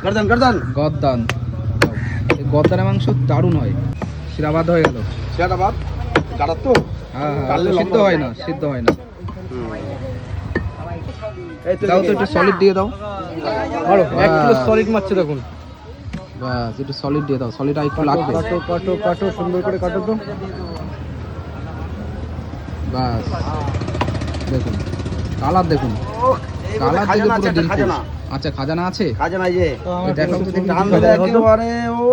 गर्दन गर्दन গদ্দান। এই গদ্দানের মাংস দারুণ হয়। শিরাবাদ হয়ে গেল। সেটা বাদ কাটা তো হ্যাঁ হ্যাঁ, কাটলে সিদ্ধ লম্বা হয় হবে। না, সিদ্ধ হয় না। এই তো দাও তো একটু সলিড দিয়ে দাও। মারো 1 কিলো বাহ। সলিড মারছে দেখুন বাস, একটু সলিড দিয়ে দাও, সলিড আর একটু লাগবে। কাটো কাটো কাটো সুন্দর করে কাটো তো বাস, দেখুন কালার দেখুন, কালার দেখে পুরো দিল খুশ। আচ্ছা, খাজানা আছে। খাজানা এই যে এই দেখাও তো দেখি। টান দিলে একেবারে ও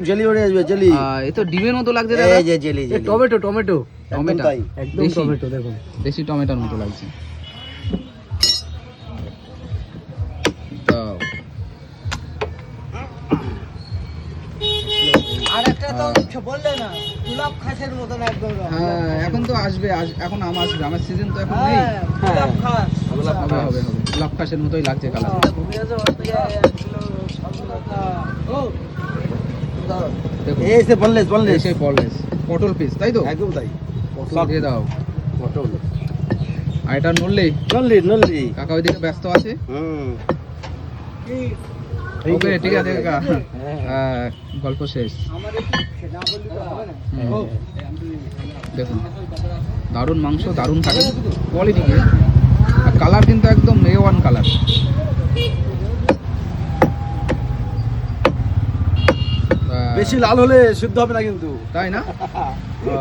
জেলি উড়ে আসবে জেলি এ তো ডিমের মতো লাগছে দাদা। এই যে জেলি জেলি টমেটো টমেটো একদম তাই একদম দেশি। টমেটো দেখুন। দেশি টমেটোর মতো লাগছে। দাও। আর একটা তো বললে না গোলাপ খাসের মতন একদম। হ্যাঁ, এখন তো আসবে, এখন আম আসবে, আমার সিজন তো এখন নেই। হ্যাঁ, গোলাপ খাস। হবে হবে হবে, গোলাপ খাসের মতোই লাগছে কালার। ঘুরে যাও আর তুই 1 কিলো সবগুলোটা ও দাও। দেখুন এই সে বললেস বললেস সেই পলেস পটল পিস, তাই তো? একদম তাই পটল দিয়ে দাও। পটল আর এটা নড়লেই নল্লি নল্লি কাকা ওইদিকে ব্যস্ত আছে। ওকে, ঠিক আছে কাকা। গল্প শেষ। হুম। দেখুন দারুণ মাংস, দারুণ থাকে কোয়ালিটি। আর কালার কিন্তু একদম A1 কালার। বেশি লাল হলে সিদ্ধ হবে না কিন্তু তাই না? ও।